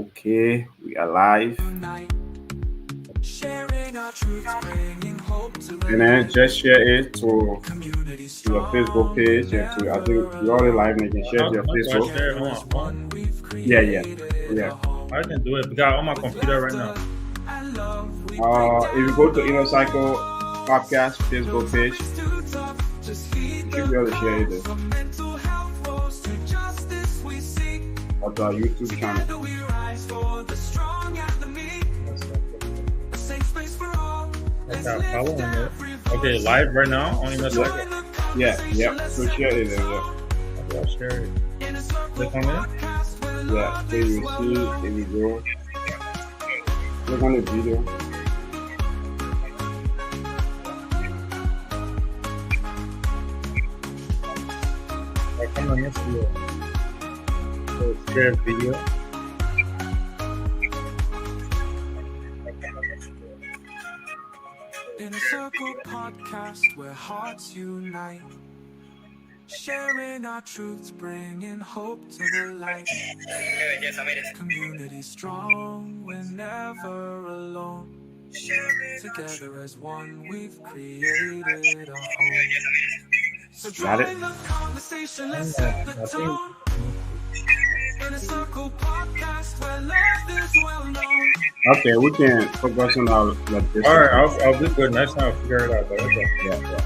Okay, we are live. And then just share it to your Facebook page and to I think we already live and you can share to your How do I Facebook. share it on my phone? Yeah, yeah, yeah. I can do it because I'm on my computer right now. If you go to Inner Cycle Podcast Facebook page, you should be able to share it there. Or to our YouTube channel. Okay, I'm following it. Okay, live right now on Inner Cycle. Yeah. So share it there, yeah. How do I share it? Click on it. Yeah, so you see the video. Click on the video. I come on this video. So share video. In a circle podcast where hearts unite, sharing our truths, bringing hope to the light. Community strong, we're never alone. Together as one, we've created a home. So Got it? join the conversation, let's set the tone. In a circle podcast where love is well known. Okay, we can focus on our business. All right, I'll be good. Next time I'll figure it out. But okay. Yeah.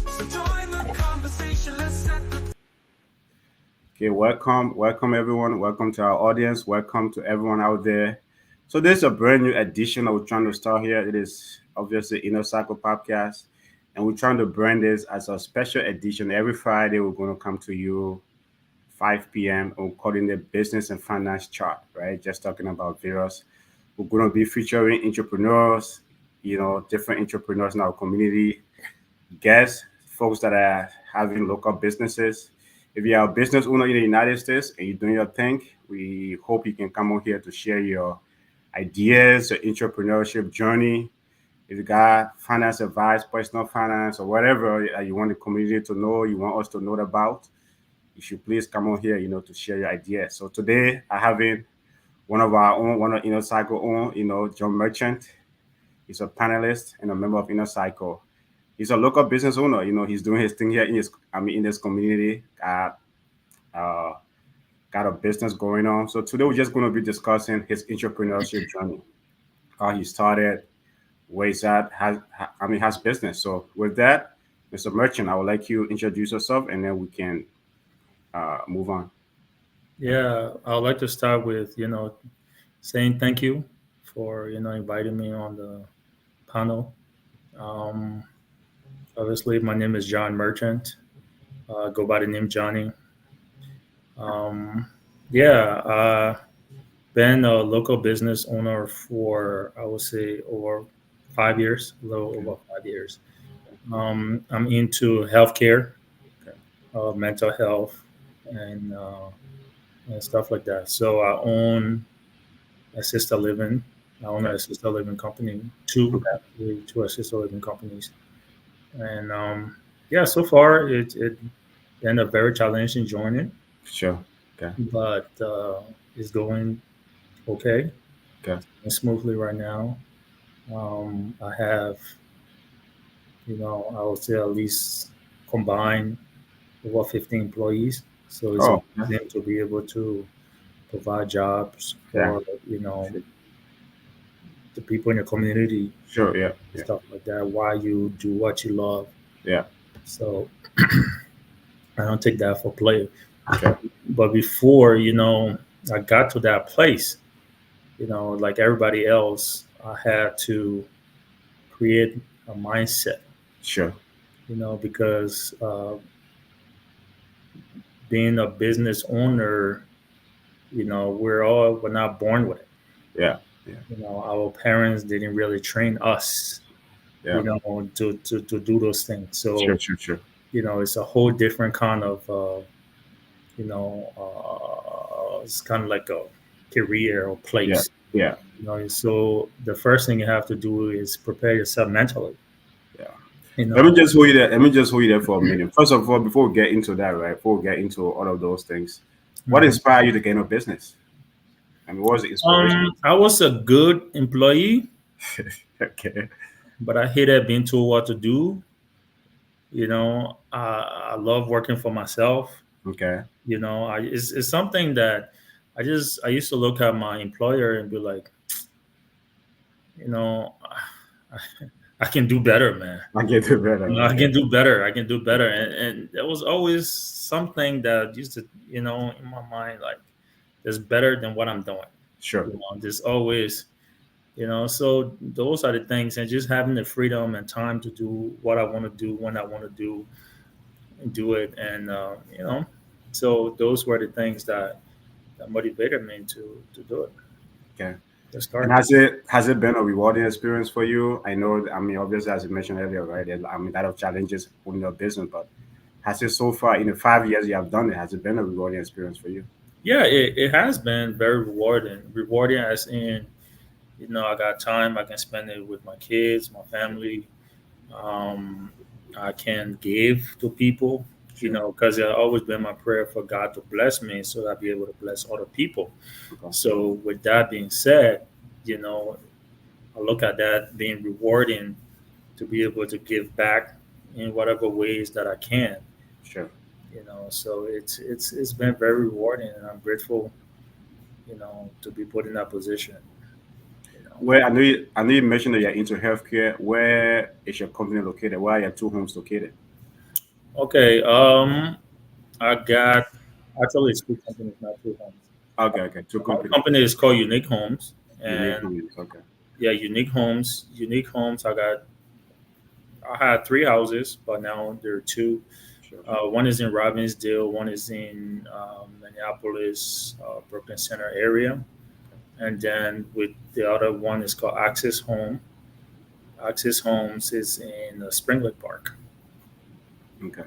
So join the conversation, let's set the Okay, welcome everyone. Welcome to our audience. Welcome to everyone out there. So this is a brand new edition that we're trying to start here. It is obviously Inner Cycle Podcast, and we're trying to brand this as a special edition. Every Friday, we're going to come to you 5 p.m. We're calling the business and finance chart, right? Just talking about various. We're going to be featuring entrepreneurs, different entrepreneurs in our community, guests, folks that are having local businesses. If you're a business owner in the United States and you're doing your thing, we hope you can come on here to share your ideas, your entrepreneurship journey. If you got finance advice, personal finance, or whatever you want the community to know, you want us to know about, you should please come on here, to share your ideas. So today I have in one of Inner Cycle own, John Merchant. He's a panelist and a member of Inner Cycle. He's a local business owner. He's doing his thing here in this community. Got a business going on. So today we're just going to be discussing his entrepreneurship journey, how he started, where he's at, has business. So with that, Mr. Merchant, I would like you to introduce yourself, and then we can move on. Yeah, I would like to start with saying thank you for inviting me on the panel. Obviously, my name is John Merchant. Go by the name Johnny. Been a local business owner for I would say over 5 years, a little over 5 years. I'm into healthcare, mental health, and stuff like that. So I own assisted living. I own an assisted living company, two assisted living companies, and so far it been a very challenging journey, Sure. Okay. but it's going okay Okay. and smoothly right now. I have, I would say at least combined over 15 employees. So it's Oh, important to be able to provide jobs Yeah. for, the people in your community, sure. Yeah. stuff like that, while you do what you love. Yeah. So I don't take that for play. Okay. But before, I got to that place, like everybody else, I had to create a mindset, Sure. because being a business owner, we're not born with it. Yeah. Our parents didn't really train us, Yeah. to do those things. So, Sure. it's a whole different kind of, it's kind of like a career or place. Yeah. So the first thing you have to do is prepare yourself mentally. Yeah. You know, Let me just hold you there. Let me just hold you there for a minute. First of all, before we get into that, right? Before we get into all of those things, What Mhm. inspired you to get into business? I mean, what was the inspiration? I was a good employee, Okay. but I hated being told what to do. I love working for myself. Okay. It's something that I used to look at my employer and be like, you know, I can do better, man. I get it better. I Okay. can do better. I can do better. And there was always something that used to, in my mind, like, there's better than what I'm doing. Sure. There's always, so those are the things. And just having the freedom and time to do what I want to do when I want to do and do it. And, so those were the things that motivated me to do it, Okay. to And start. has it been a rewarding experience for you? I know, I mean, obviously, as you mentioned earlier, right? I mean, a lot of challenges in your business, but has it so far in the 5 years you have done it? Has it been a rewarding experience for you? Yeah, it has been very rewarding. Rewarding as in, I got time, I can spend it with my kids, my family. Um, I can give to people, Sure. because it's always been my prayer for God to bless me so that I'll be able to bless other people. Okay. So, with that being said, you know, I look at that being rewarding to be able to give back in whatever ways that I can. Sure. So it's been very rewarding, and I'm grateful, to be put in that position. You know. Where I know you mentioned that you're into healthcare. Where is your company located? Where are your two homes located? Okay. I got actually it's two companies, not two homes. Okay, okay. Two My companies. company is called Unique Homes, Unique and homes. Okay. yeah, Unique Homes. Unique Homes. I had three houses, but now there are two. Sure. One is in Robbinsdale, one is in Minneapolis, Brooklyn Center area, and then with the other one is called Access Home. Access Homes is in Spring Lake Park. Okay.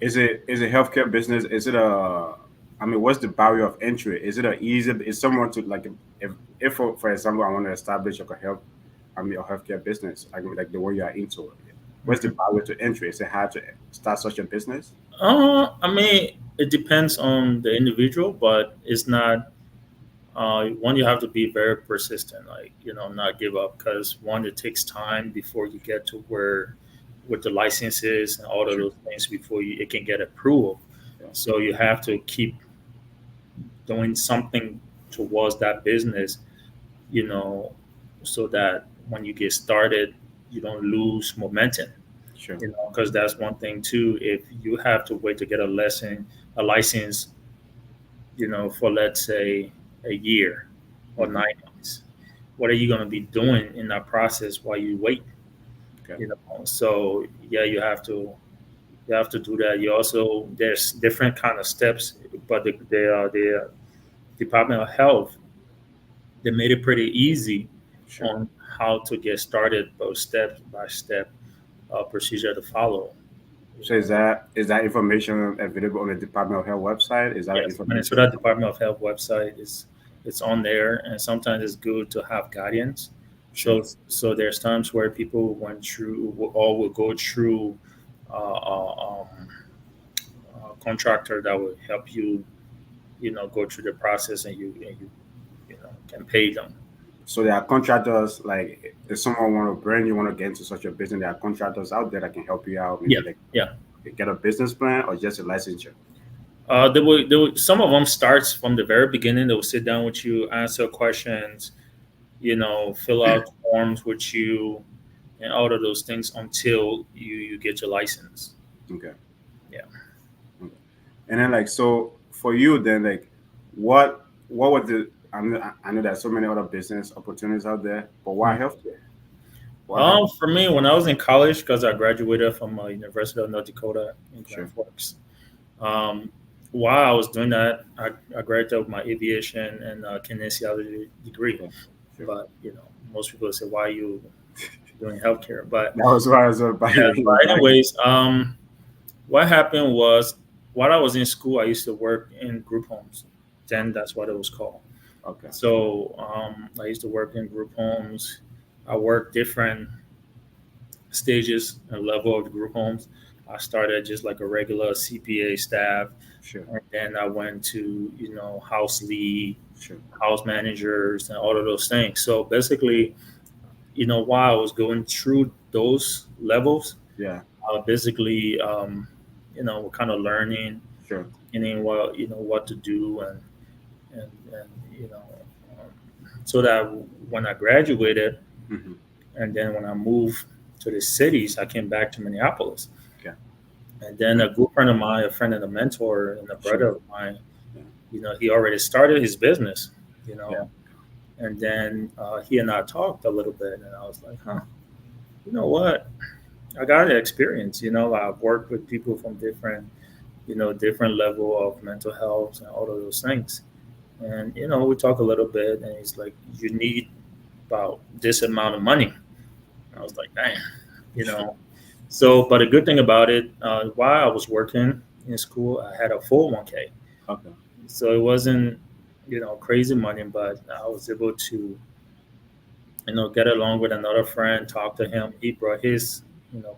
Is it healthcare business? Is it a? I mean, what's the barrier of entry? Is it a easy? Is someone to like if for example I want to establish like a a healthcare business, like the one you are into. What's the Mhm. barrier to entry? Is it hard to start such a business? I mean, it depends on the individual, but it's not. One, you have to be very persistent, like not give up, because one, it takes time before you get to where, with the licenses and all of Sure. those things before it can get approval. Yeah. So you have to keep doing something towards that business, you know, so that when you get started, you don't lose momentum. Sure. Because that's one thing too. If you have to wait to get a license, for let's say a year or Hmm. 9 months, what are you going to be doing in that process while you wait? Okay. So yeah, you have to do that. You also there's different kind of steps, but the Department of Health, they made it pretty easy Sure. on how to get started, both step by step procedure to follow. You So is know, that information available on the Department of Health website? Is that yes, information? Minnesota Department of Health website is it's on there, and sometimes it's good to have guardians. Sure. There's times where people went through or will go through a contractor that will help you, go through the process, and you can pay them. So there are contractors like if someone want to brand you want to get into such a business, there are contractors out there that can help you out. Yeah, Maybe like yeah. get a business plan or just a licensure. Some of them starts from the very beginning. They will sit down with you, answer questions, fill out forms with you, and all of those things until you get your license. Okay. Yeah. Okay. And then like so for you then like what was the I know there's so many other business opportunities out there, but why Mm. healthcare? Why health? For me, when I was in college, because I graduated from University of North Dakota in Grand Sure. Forks, um, while I was doing that, I graduated with my aviation and kinesiology degree. Okay. Sure. But most people say, "Why are you doing healthcare?" But That was why I was yeah. But buying it. anyways, what happened was, while I was in school, I used to work in group homes. Then that's what it was called. Okay. So I used to work in group homes. I worked different stages and level of the group homes. I started just like a regular CPA staff, Sure. and then I went to house lead, Sure. house managers, and all of those things. So basically, while I was going through those levels, Yeah. basically, we're kind of learning, Sure. what to do, and so that when I graduated, Mm-hmm. and then when I moved to the cities, I came back to Minneapolis. Okay. And then a good friend of mine, a friend and a mentor, and a brother Sure. of mine, Yeah. he already started his business, Yeah. and then he and I talked a little bit, and I was like, huh, you know what? I got the experience. I've worked with people from different level of mental health and all of those things. And, we talk a little bit, and he's like, you need about this amount of money. I was like, dang, you Sure. know. So, but a good thing about it, while I was working in school, I had a 401k. Okay. So it wasn't, crazy money, but I was able to, get along with another friend, talk to him. He brought his,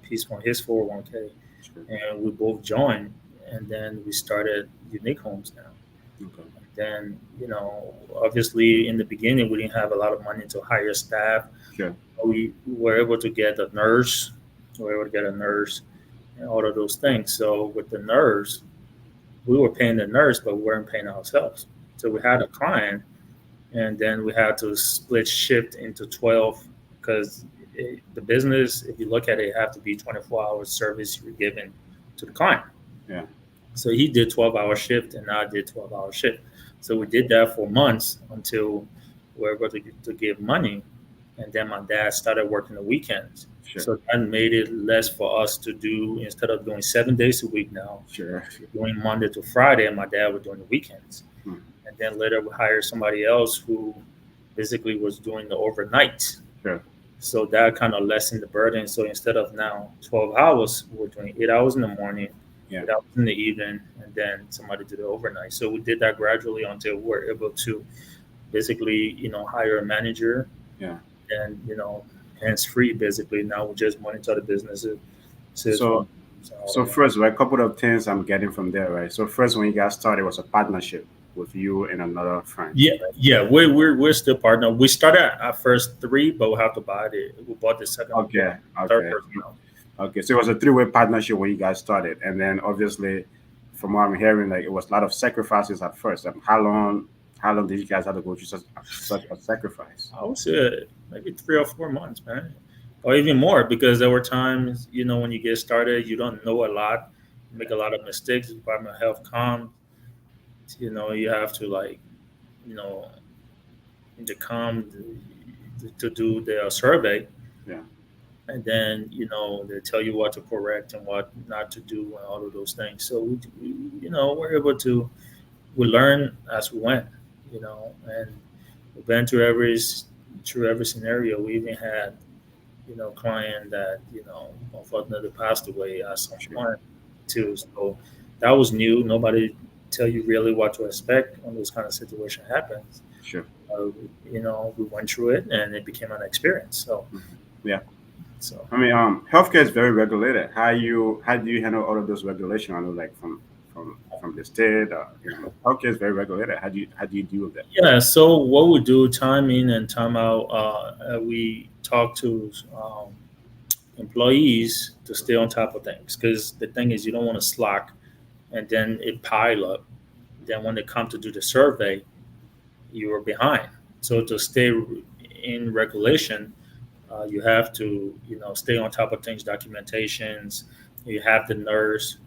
piece from his 401k, Sure. and we both joined. And then we started Unique Homes now. Okay. Then, obviously in the beginning, we didn't have a lot of money to hire staff. Sure. We were able to get a nurse. We were able to get a nurse and all of those things. So with the nurse, we were paying the nurse, but we weren't paying ourselves. So we had a client, and then we had to split shift into 12 because the business, if you look at it, have to be 24-hour service you're giving to the client. Yeah. So he did 12-hour shift, and I did 12-hour shift. So we did that for months until we were able to give money. And then my dad started working the weekends. Sure. So that made it less for us to do. Instead of doing 7 days a week now, Sure. doing Monday to Friday, and my dad was doing the weekends. Hmm. And then later we hired somebody else who basically was doing the overnight. Sure. So that kind of lessened the burden. So instead of now 12 hours, we're doing 8 hours in the morning, Yeah. 8 hours in the evening, and then somebody did the overnight. So we did that gradually until we're able to basically, hire a manager. Yeah. And, hands free basically. Now we just monitor the businesses. So first, right, a couple of things I'm getting from there, right? So first, when you guys started, it was a partnership with you and another friend. Yeah, we're still partner. We started at first 3, but we have to buy we bought the second Okay. third Okay. person now. Okay. So it was a three-way partnership when you guys started, and then obviously, from what I'm hearing, like it was a lot of sacrifices at first. How long did you guys have to go through such a sacrifice? I would say maybe 3 or 4 months, man, or even more, because there were times, when you get started, you don't know a lot, you make a lot of mistakes. Department of Health comes, you have to you know, to come to do their survey, Yeah. and then they tell you what to correct and what not to do and all of those things. So we're able to learn as we went, and we've been through every scenario. We even had client that unfortunately passed away at some point too. So that was new. Nobody tell you really what to expect when those kind of situation happens. Sure. We went through it, and it became an experience. So Yeah. so I mean, healthcare is very regulated. How do you handle all of those regulations? I know, like from the state. Healthcare is very regulated. How do you deal with that? yeah. So what we do, time in and time out, we talk to employees to stay on top of things, because the thing is, you don't want to slack and then it pile up. Then when they come to do the survey, you are behind. So to stay in regulation, you have to stay on top of things, documentations. You have the nurse,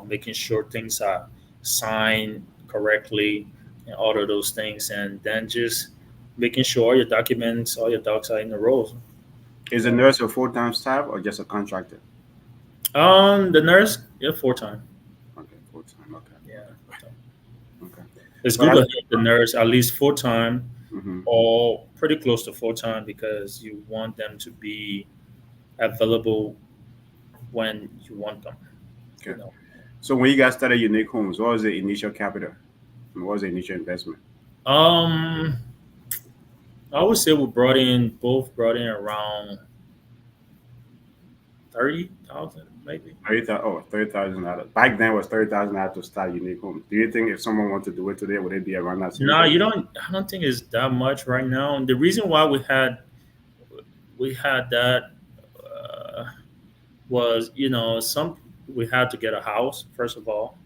making sure things are signed correctly and all of those things, and then just making sure all your documents, all your docs are in the rows. Is a nurse a full-time staff or just a contractor? The nurse, yeah, 4 time. Okay, full-time. Okay. Yeah, 4 time. Okay. It's But good to have the nurse at least 4 time hmm or pretty close to 4 time, because you want them to be available when you want them. Okay. So when you guys started Unique Homes, what was the initial capital? And what was the initial investment? Um, I would say both brought in around 30,000 maybe. 30,000. Oh, $30,000. Back then was $30,000 to start Unique Home. Do you think if someone wanted to do it today, would it be around that same No, price? you don't. I don't think it's that much right now. And the reason why we had that was, some we had to get a house first of all.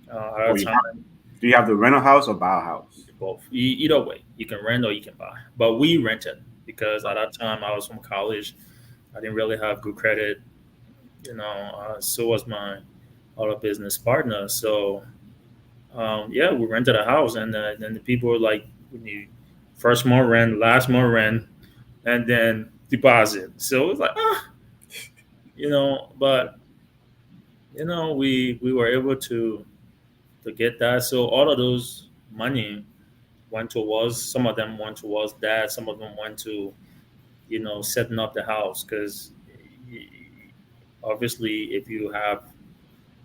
At Or a time, do you have to rent a house or buy a house? both. Either way, you can rent or you can buy. But we rented because at that time I was from college. I didn't really have good credit. So was my other business partner. So yeah, we rented a house, and then the people were like, "We need first month rent, last month rent, and then deposit." So it was like, but we were able to get that. So all of those money went towards. Some of them went towards that. Some of them went to setting up the house because obviously if you have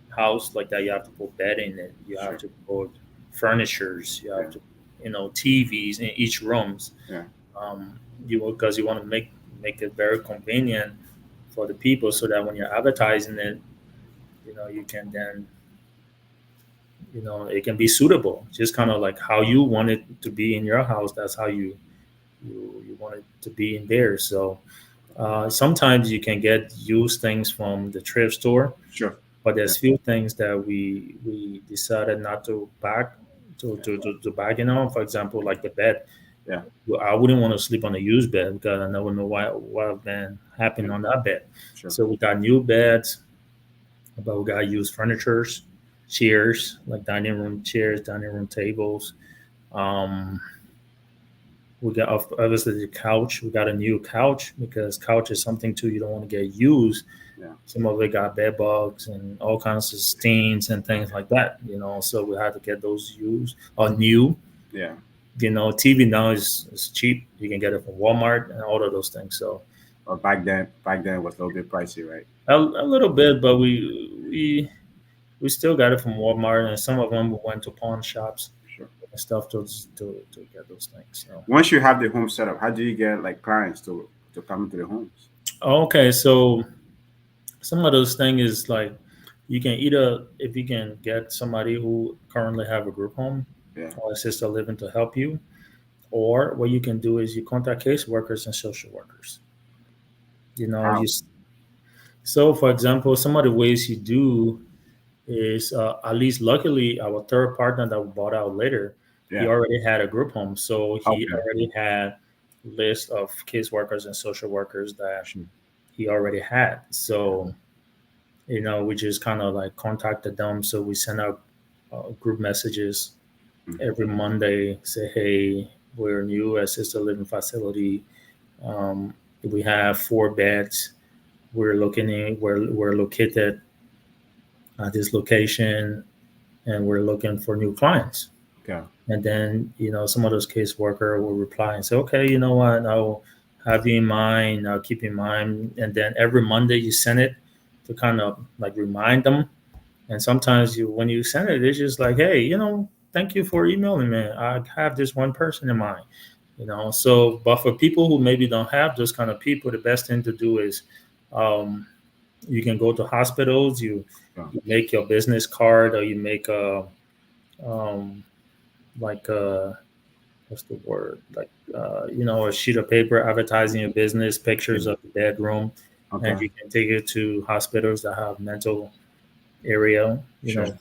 house like that, you have to put bed in it. You have to put furnitures. You have to, TVs in each rooms. Yeah. Because you want to make it very convenient for the people, so that when you're advertising it, you can then, it can be suitable. Just kind of like how you want it to be in your house. That's how you want it to be in there. So sometimes you can get used things from the thrift store. Sure. But there's few things that we decided not to back to back. For example, like the bed. Yeah. Well, I wouldn't want to sleep on a used bed because I never know what been happening on that bed. Sure. So we got new beds, but we got used furnitures, chairs like dining room chairs, dining room tables. We got obviously the couch. We got a new couch because couch is something too you don't want to get used. Yeah. Some of it got bed bugs and all kinds of stains and things like that. So we had to get those used or new. Yeah. TV now is cheap. You can get it from Walmart and all of those things. So Or back then it was a little bit pricey, right? a little bit, but we still got it from Walmart, and some of them we went to pawn shops Sure. and stuff to get those things. So. Once you have the home set up, how do you get like clients to come into the homes? Okay, so some of those things is like you can either if you can get somebody who currently have a group home Yeah. or assisted living to help you, or what you can do is you contact caseworkers and social workers. How? So for example, some of the ways you do is at least luckily our third partner that we bought out later, he Yeah. already had a group home, so he Okay. already had list of caseworkers and social workers that Sure. he already had. So we just kind of like contacted them. So we sent out group messages every Monday. Say, hey, we're new assisted living facility. We have 4 beds. We're located at this location, and we're looking for new clients. Okay. And then some of those caseworker will reply and say, okay, you know what, I'll have you in mind. I'll keep you in mind. And then every Monday you send it to kind of like remind them. And sometimes when you send it, it's just like, hey, thank you for emailing me. I have this one person in mind. So, but for people who maybe don't have those kind of people, the best thing to do is you can go to hospitals, you make your business card, or you make like what's the word, like a sheet of paper advertising your business, pictures of the bedroom. Okay. And you can take it to hospitals that have mental area, Sure.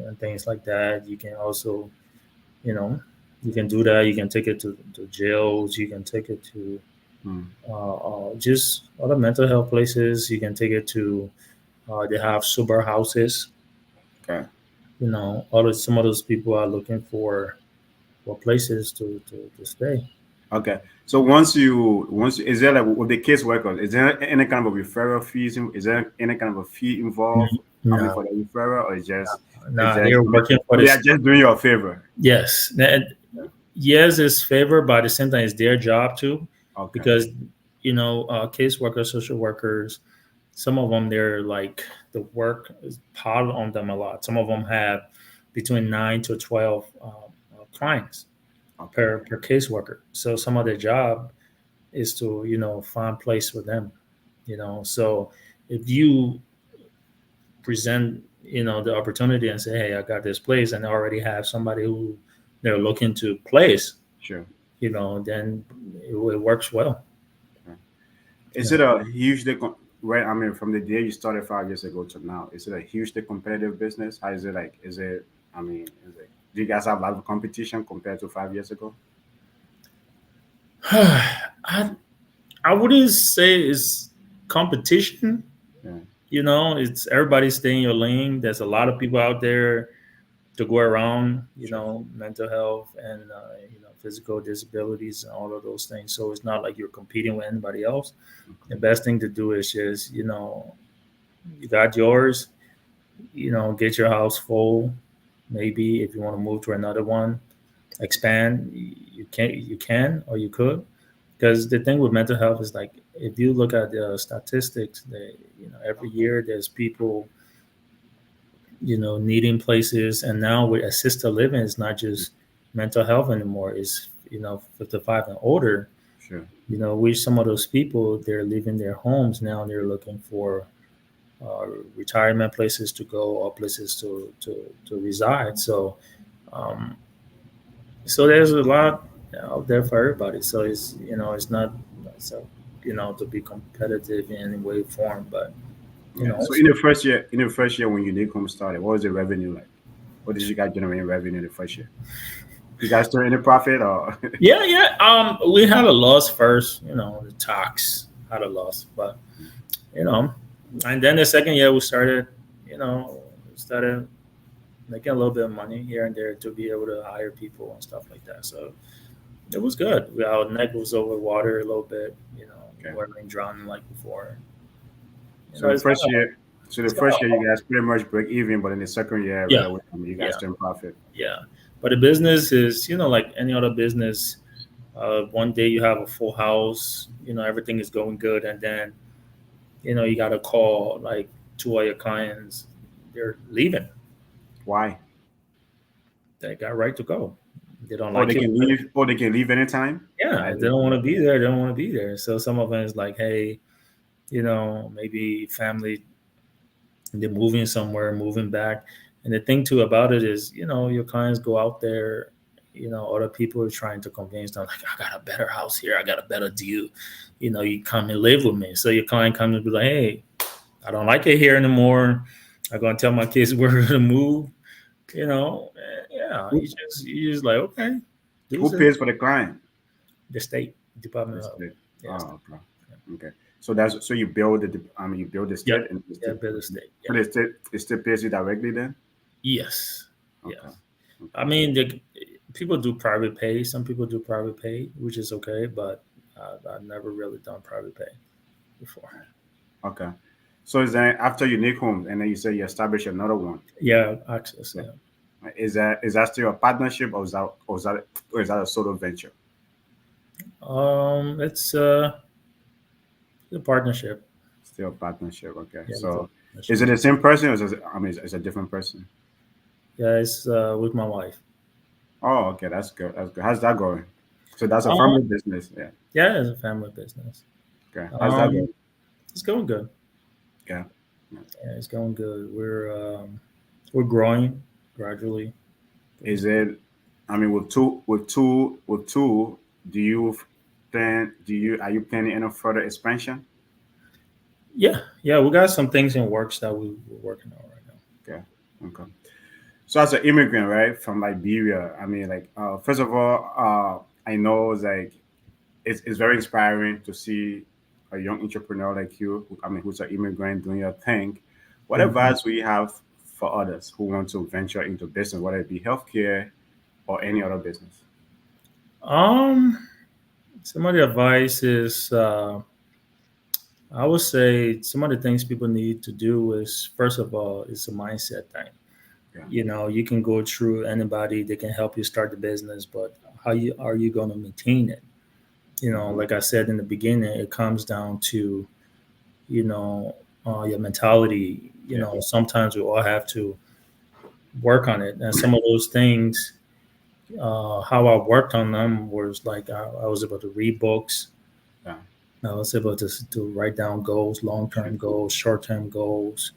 and things like that. You can also, you can do that. You can take it to jails. You can take it to just other mental health places. You can take it to, they have sober houses. Okay. Some of those people are looking for places to stay. Okay. So once is there like with the caseworkers, is there any kind of a referral fees? Is there any kind of a fee involved? I mean, No, for the referral, or no, just they're working for they this. are just doing you a favor? Yes, yes, it's favor, but at the same time, it's their job too. Okay. Because caseworkers, social workers, some of them they're like the work is piled on them a lot. Some of them have between 9 to 12 clients per caseworker. So some of their job is to find place for them. So if you present, the opportunity and say, hey, I got this place, and I already have somebody who they're looking to place, Sure. then it works well. Is it a hugely right? I mean, from the day you started 5 years ago to now, is it a hugely competitive business? How is it like? Is it? I mean, is it? Do you guys have a lot of competition compared to 5 years ago? I I wouldn't say it's competition. Yeah. It's everybody stay in your lane. There's a lot of people out there to go around, Sure. mental health and physical disabilities and all of those things. So it's not like you're competing with anybody else. The best thing to do is just, you got yours, get your house full. Maybe if you want to move to another one, expand. You can, or you could. Because the thing with mental health is like, if you look at the statistics, every year there's people, needing places. And now with assisted living, it's not just mental health anymore. It's 55 and older. Sure. We some of those people, they're leaving their homes now, and they're looking for retirement places to go, or places to reside. Um, so there's a lot out there for everybody. So it's not so to be competitive in any way, form, but Yeah. So in the first year when Unique Home started, what was the revenue like? What did you guys generate in revenue in the first year? You guys turn any profit or? yeah. We had a loss first. The tax had a loss, but you know, and then the second year we started, started making a little bit of money here and there to be able to hire people and stuff like that. So it was good. Our neck was over water a little bit. Okay. We weren't drowning like before. So the first year, kinda you guys pretty much break even, but in the second year, right Yeah. away, you guys Yeah. turn profit. Yeah, but the business is, like any other business. One day you have a full house, everything is going good, and then you got to call like two of your clients. They're leaving. Why? They got right to go. They don't Or like they it. can leave. Or they can leave anytime. Yeah, they don't want to be there. They don't want to be there. So some of them is like, hey, maybe family, they're moving somewhere, moving back. And the thing too about it is, your clients go out there, other people are trying to convince them, like, I got a better house here, I got a better deal. You come and live with me. So your client comes and be like, hey, I don't like it here anymore. I'm gonna tell my kids we're gonna move. Yeah. You just like, okay, do Who pays for the client? the state department The of state. yeah, Oh, okay. Okay. So that's so you build the. I mean, you build the yeah, state and the yeah, state. build the state. So Yeah. the state pays you directly then. Yes. Okay. Yes. I mean, people do private pay. Some people do private pay, which is okay, but I've never really done private pay before. Okay. So is that after Unique Homes, and then you say you establish another one? Yeah, access. Yeah. Yeah. Is that still a partnership, or is that a solo venture? It's a partnership. Still a partnership. Okay. Yeah, it's a So partnership. is it the same person, or it's a different person? Yeah, it's with my wife. Oh, okay. That's good. That's good. How's that going? So that's a Um, family business. Yeah. yeah, it's a family business. Okay. How's that going? It's going good. Yeah. Yeah, it's going good. We're growing gradually. Is it? I mean, with two, do you are you planning any further expansion? Yeah, we got some things in works that we're working on right now. Okay. Okay. So as an immigrant, right, from Liberia, I mean, like, first of all, I know like it's very inspiring to see a young entrepreneur like you, who's an immigrant doing your thing. What Mhm. advice we have for others who want to venture into business, whether it be healthcare or any other business? Um, some of the advice is, I would say some of the things people need to do is, first of all, it's a mindset thing. Yeah. You can go through anybody, they can help you start the business, but how you are you going to maintain it? Like I said in the beginning, it comes down to, you know, your mentality. Yeah. Sometimes we all have to work on it. And some of those things, how I worked on them was like I was able to read books. Yeah. I was able to write down goals, long-term goals, short-term goals.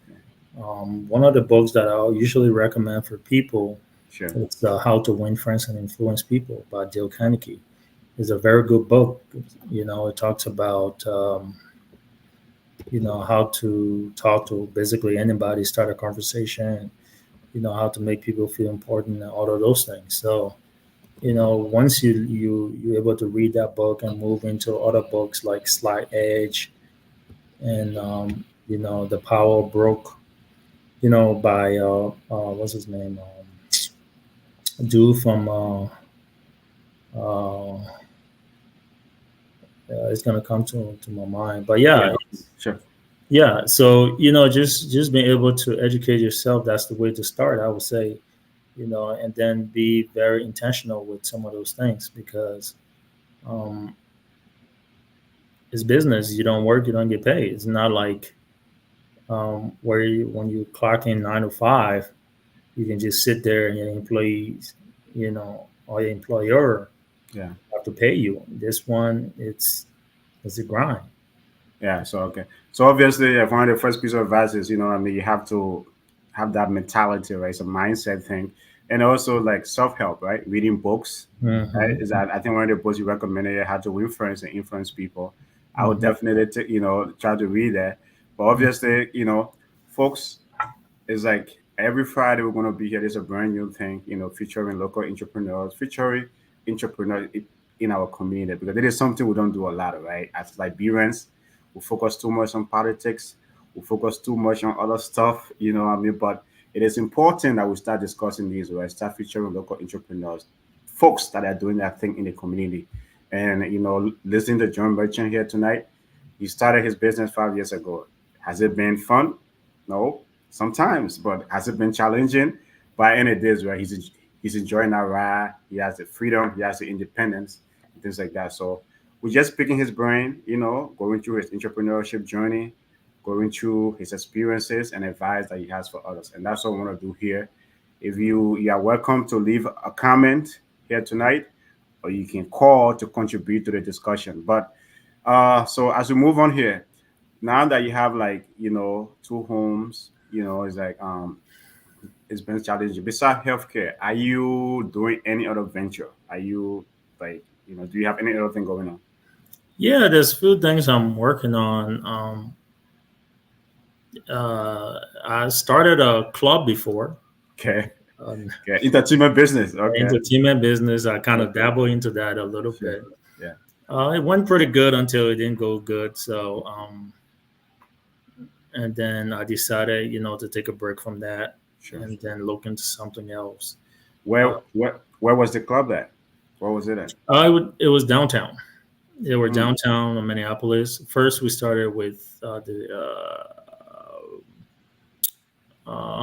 One of the books that I usually recommend for people Sure. is How to Win Friends and Influence People by Dale Carnegie. It's a very good book. It talks about how to talk to basically anybody, start a conversation, how to make people feel important, and all of those things. So once you're able to read that book and move into other books like Slight Edge and The Power Broke, by what's his name, dude from it's gonna come to my mind, but Yeah. yeah. Sure. Yeah, so just being able to educate yourself, that's the way to start, I would say, and then be very intentional with some of those things because um, it's business. You don't work, you don't get paid. It's not like when you clock in 9 to 5, you can just sit there and your employees, or your employer Yeah. have to pay you. This one, it's a grind. Yeah. So okay. So obviously, yeah, one of the first piece of advice is, I mean, you have to have that mentality, right? It's a mindset thing, and also like self help, right? Reading books, right? Hmm. Is that I think one of the books you recommended, How to Win Friends and Influence People. I would Hmm. definitely, try to read that. But obviously, folks, it's like every Friday we're gonna be here. There's a brand new thing, featuring local entrepreneurs, featuring entrepreneurs in our community because it is something we don't do a lot of, right? As Liberians, we focus too much on politics, we focus too much on other stuff, what I mean? But it is important that we start discussing these, right? Start featuring local entrepreneurs, folks that are doing that thing in the community. And listening to John Merchant here tonight, he started his business 5 years ago. Has it been fun? No, sometimes, but has it been challenging? By any days, right? He's enjoying that ride. He has the freedom, he has the independence, and things like that. So we're just picking his brain, going through his entrepreneurship journey, going through his experiences and advice that he has for others. And that's what we want to do here. If you are welcome to leave a comment here tonight, or you can call to contribute to the discussion. But so as we move on here, now that you have like two homes, it's like it's been challenging. Besides healthcare, are you doing any other venture? Are you like do you have any other thing going on? Yeah, there's a few things I'm working on. I started a club before, Okay, um, okay, entertainment business. Okay, entertainment business. I kind of okay, dabble into that a little sure, bit. yeah, It went pretty good until it didn't go good. So, and then I decided, to take a break from that sure. and then look into something else. Where Uh, where was the club at? Where was it at? it was downtown. They were Mm, downtown in Minneapolis. First, we started with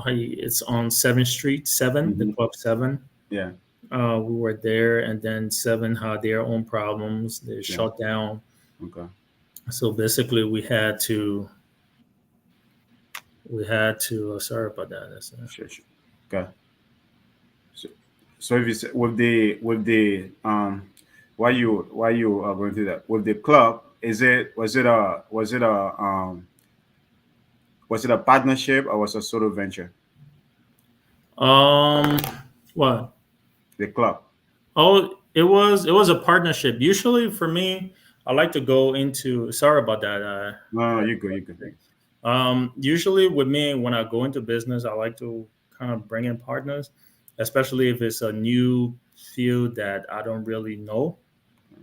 it's on 7th Street, 7, the hmm. Club 7. Yeah, We were there, and then 7 had their own problems. They sure. shut down. Okay, So basically, we had to. Sorry about that. sure, sure. Okay. So, so if you say, with the why you are going through that with the club, was it a partnership or was it a solo venture? Um, what? The club. Oh, it was a partnership. Usually, for me, I like to go into. Sorry about that. No, no, no, you go, you go. Usually with me, when I go into business, I like to kind of bring in partners, especially if it's a new field that I don't really know.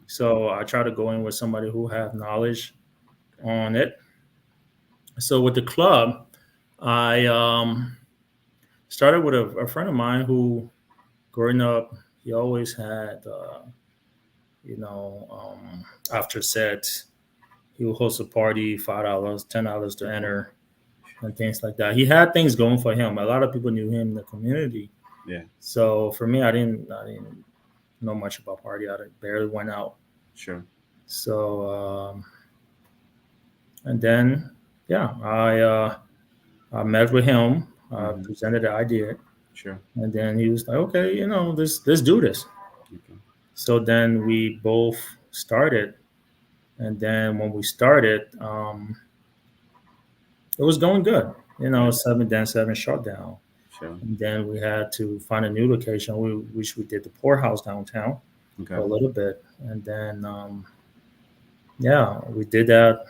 So I try to go in with somebody who have knowledge on it. So with the club, I started with a friend of mine who, growing up, he always had, after sets, he would host a party, $5, $10 to enter, and things like that. He had things going for him. A lot of people knew him in the community. Yeah, So for me, I didn't know much about party. I barely went out. sure. So and then yeah, I met with him. Hmm. Presented the idea, Sure. and then he was like, "Okay, let's do this." Okay. So then we both started. And then when we started, it was going good. You know, 7 shut down. Sure. And then we had to find a new location, which we did the poorhouse downtown Okay. for a little bit. And then, yeah, we did that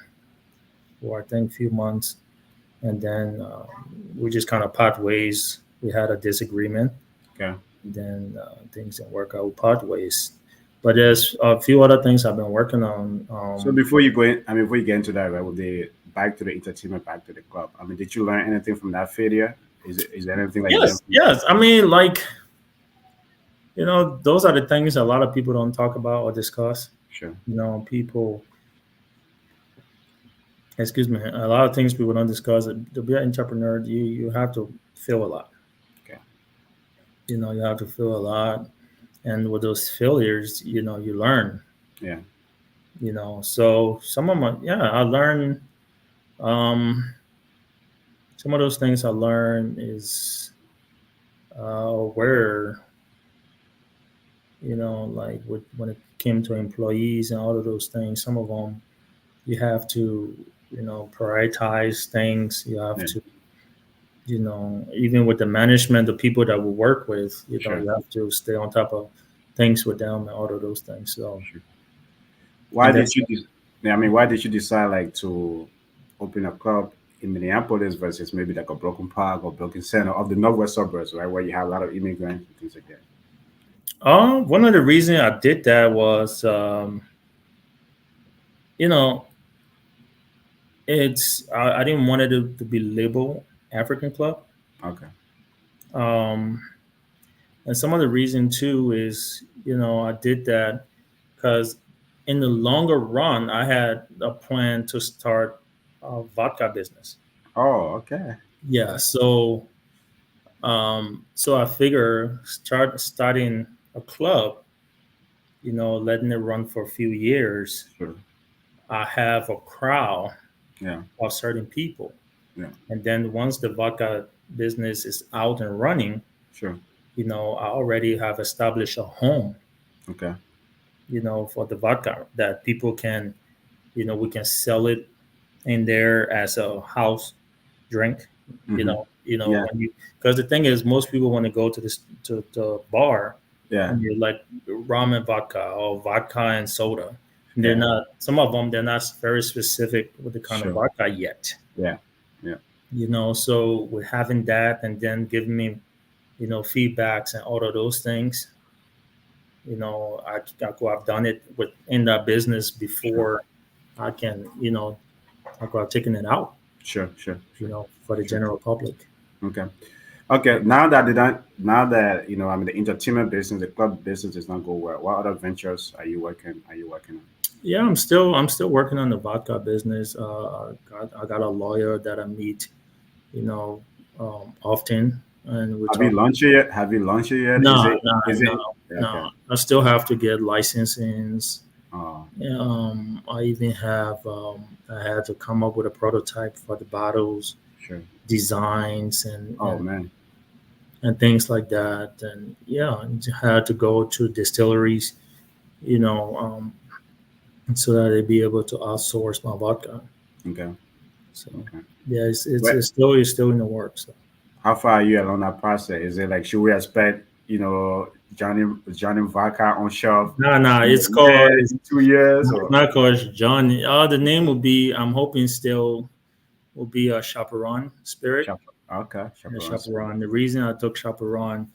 for I think a few months. And then we just kind of part ways. We had a disagreement. Okay. And then things didn't work out. We part ways. But there's a few other things I've been working on. So before you go in, I mean, before you get into that, right, with the back to the entertainment, back to the club. I mean, did you learn anything from that failure? Is there anything like yes. I mean, like, you know, those are the things a lot of people don't talk about or discuss. Sure. You know, a lot of things people don't discuss. To be an entrepreneur, you have to feel a lot. Okay. You know, you have to feel a lot. And with those failures, you know, you learn. Yeah. You know, so some of my, I learned, some of those things I learned is where, you know, like when it came to employees and all of those things, some of them you have to, you know, prioritize things. You have to, you know, even with the management, the people that we work with, you know, you have to stay on top of things with them and all of those things. So, why did you decide like to open a club in Minneapolis versus maybe like a Broken Park or Broken Center of the northwest suburbs, right, where you have a lot of immigrants and things like that? One of the reasons I did that was, you know, I didn't want it to be labeled African Club. Okay. And some of the reason too is, you know, I did that because in the longer run, I had a plan to start a vodka business. Oh, okay. Yeah. So I figure starting a club, you know, letting it run for a few years. Sure. I have a crowd Yeah. of certain people. Yeah. And then once the vodka business is out and running, Sure. you know, I already have established a home, Okay. you know, for the vodka that people can, you know, we can sell it in there as a house drink, Mhm. you know, Yeah. because the thing is, most people want to go to the bar Yeah. and you're like rum and vodka or vodka and soda. And Yeah. they're not, some of them, they're not very specific with the kind Sure. of vodka yet. Yeah. Yeah. You know, so with having that and then giving me, you know, feedbacks and all of those things, you know, I've done it in that business before. I can, you know, I go out taking it out, Sure. Sure. you know, for the general public. Okay. Okay. Now that you know, I mean, the entertainment business, the club business is not go well. What other ventures are you working on? Yeah, I'm still working on the vodka business. I got a lawyer that I meet, you know, often, and we Have talk. you launched it yet? Have you launched it yet? No, Is it? Yeah, no. okay. I still have to get licensings. Oh, I even have I had to come up with a prototype for the bottles, sure. designs, Oh man. and things like that. And yeah, I had to go to distilleries, you know, so that they'd be able to outsource my vodka. Okay. So Okay. yeah, Where, it's still in the works. So. how far are you along that process? Is it like should we expect, you know, Johnny Vodka on shelf No, in it's a called. year, in 2 years, It's or not called John. The name will be. I'm hoping still will be a Chaperon Spirit. Chaperon? Okay, The Chaperon. Chaperon. The reason I took Chaperon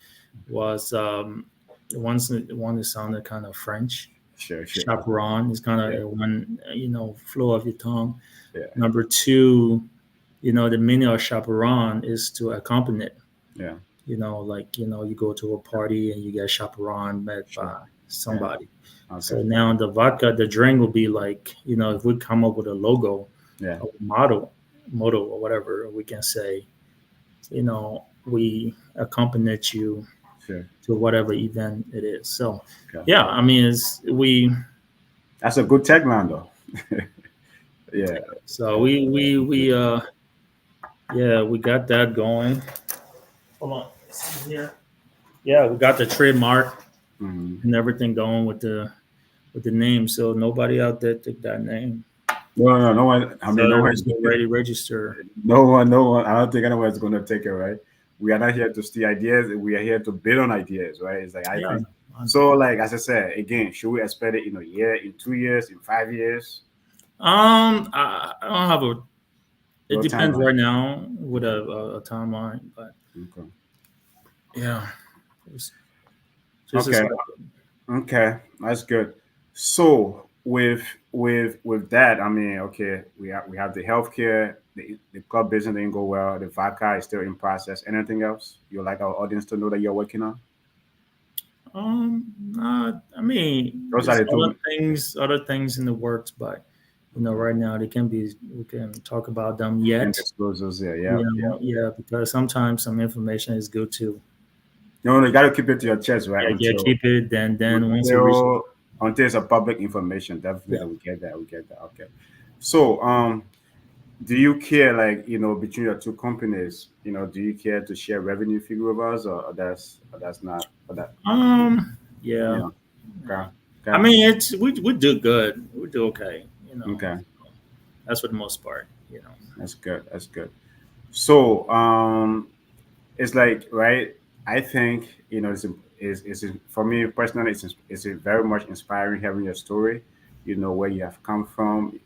was one that sounded kind of French. Sure. Chaperon is kind of Yeah. one, you know, flow of your tongue. Yeah. Number two, you know, the meaning of chaperone is to accompany it. Yeah. You know, like, you know, you go to a party and you get chaperone met Sure. by somebody. Okay. So now the vodka, the drink will be like, you know, if we come up with a logo, Yeah. a motto or whatever, we can say, you know, we accompanied you Sure. to whatever event it is. So, Okay. yeah, I mean, That's a good tagline though. Yeah. so we yeah, we got that going. Hold on, let's see here. Yeah, we got the trademark Mhm. and everything going with the with the name, so nobody out there took that name. no one. I So mean, no it one was already registered. no one. I don't think anyone's going to take it, right? We are not here to steal ideas. We are here to build on ideas, right? It's like I Yeah. think so. Like as I said again, should we expect it in a year, in 2 years, in 5 years? I don't have a. It No depends timeline. right now with a timeline, but Okay. yeah, it's just as Okay. Okay. That's good. So with that, I mean, okay, we have the healthcare, the club business didn't go well. The vodka is still in process. Anything else you'd like our audience to know that you're working on? I mean, Those are there's the two other things in the works, but right now they can be. We can talk about them and yet. disclosures there. Yeah, yeah. Yeah, because sometimes some information is good to No, you gotta keep it to your chest, right? yeah Until keep it. Then once you reach, until until it's a public information. yeah. Definitely we get that. We get that. Okay. So do you care, like, between your two companies, do you care to share revenue figure with us, or that's not, or that, Yeah. yeah. Okay. I Okay. mean, it's we do good. We do okay. Okay. That's for the most part. That's good. That's good. So it's like, right, I think, it's for me personally, it's very much inspiring hearing your story, where you have come from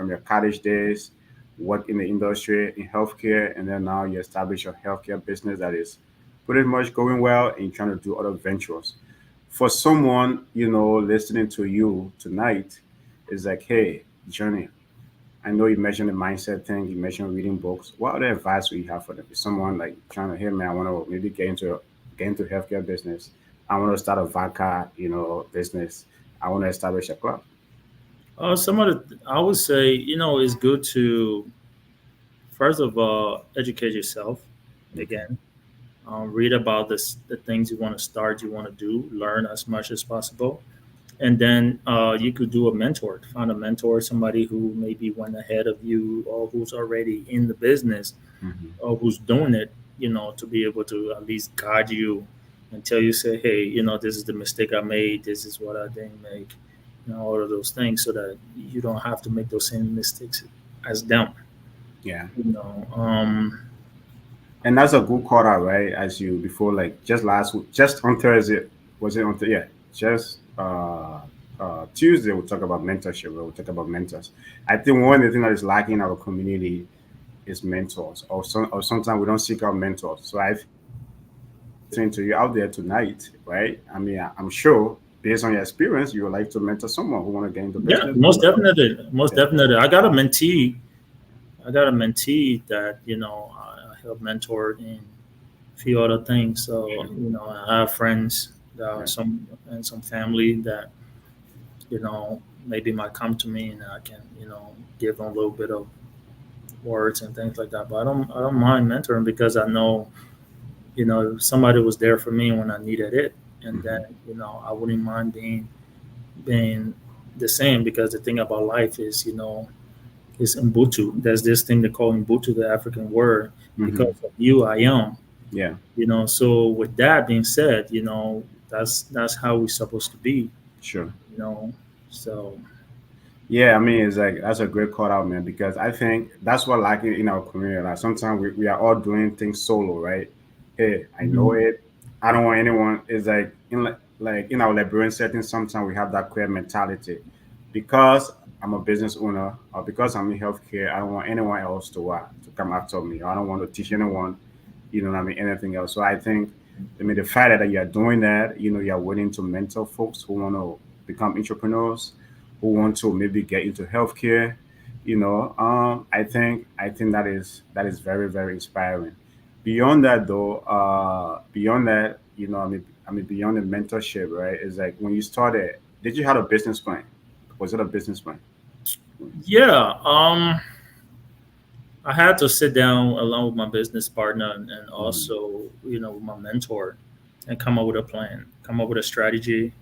your college days, work in the industry in healthcare, and then now you establish your healthcare business that is pretty much going well, and you're trying to do other ventures. For someone, listening to you tonight, is like, hey, Johnny, I know you mentioned the mindset thing, you mentioned reading books. What other advice would you have for them? If someone like trying to, hey man, I want to maybe get into healthcare business. I want to start a vodka, business. I want to establish a club. Some of the I would say it's good to first of all educate yourself Okay. again. Read about the things you want to start, you want to do, learn as much as possible, and then you could do a mentor. Find a mentor, somebody who maybe went ahead of you or who's already in the business Hmm. or who's doing it. To be able to at least guide you until you say, hey, this is the mistake I made. This is what I didn't make. All of those things, so that you don't have to make those same mistakes as them. Yeah. You know, um, And that's a good call out, right? As you before, like just last week, just on Thursday, was it on? Yeah, just Tuesday we talk about mentorship. We'll talk about mentors. I think one of the things that is lacking in our community is mentors, or sometimes we don't seek out mentors. So I saying to you out there tonight, right? I mean, I'm sure based on your experience, you would like to mentor someone who want to get into yeah, business. most definitely, most Yeah. definitely. I got a mentee that I help mentor in a few other things. So I have friends that are Yeah. some family that maybe might come to me and I can give them a little bit of words and things like that. But I don't mind mentoring because I know somebody was there for me when I needed it, and then Mhm. I wouldn't mind being the same because the thing about life is Ubuntu. There's this thing they call Ubuntu, the African word. Mhm. Because of you, I am. Yeah. So with that being said, that's how we're supposed to be. Sure. You know, so Yeah, I mean, it's like that's a great call out, man, because I think that's what lacking in our community. Like sometimes we are all doing things solo, right? Hey, I know mhm. it. I don't want anyone. It's like in our Liberian setting, sometimes we have that queer mentality. Because I'm a business owner or because I'm in healthcare, I don't want anyone else to come after me. I don't want to teach anyone, what I mean, anything else. So I think, I mean, the fact that you are doing that, you're willing to mentor folks who want to become entrepreneurs, who want to maybe get into healthcare, I think that is very, very inspiring. Beyond that, though, beyond that, I mean, beyond the mentorship, right? Is like when you started, did you have a business plan? Was it a business plan? Yeah. I had to sit down along with my business partner and Mhm. also with my mentor and come up with a plan, come up with a strategy,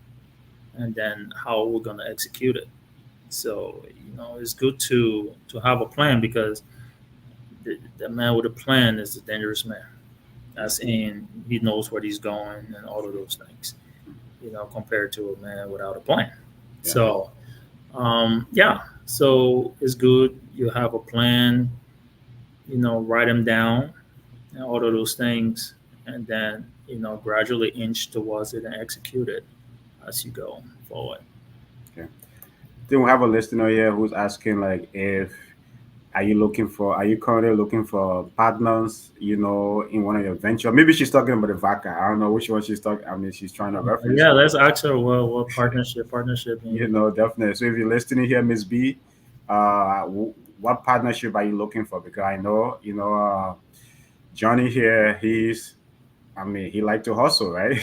and then how we're gonna execute it. So it's good to have a plan because the man with a plan is a dangerous man. Yeah. As in, he knows where he's going and all of those things. Compared to a man without a plan. So yeah, so it's good. You have a plan, write them down and all of those things, and then gradually inch towards it and execute it as you go forward. Okay. Then we have a listener here who's asking like if are you currently looking for partners, in one of your venture? Maybe she's talking about the vaca. I don't know which one she's talking. I mean, she's trying to reference. Yeah, let's ask her what partnership means. Definitely. So if you're listening here, Miss B, what partnership are you looking for? Because I know, Johnny here, I mean, he like to hustle, right?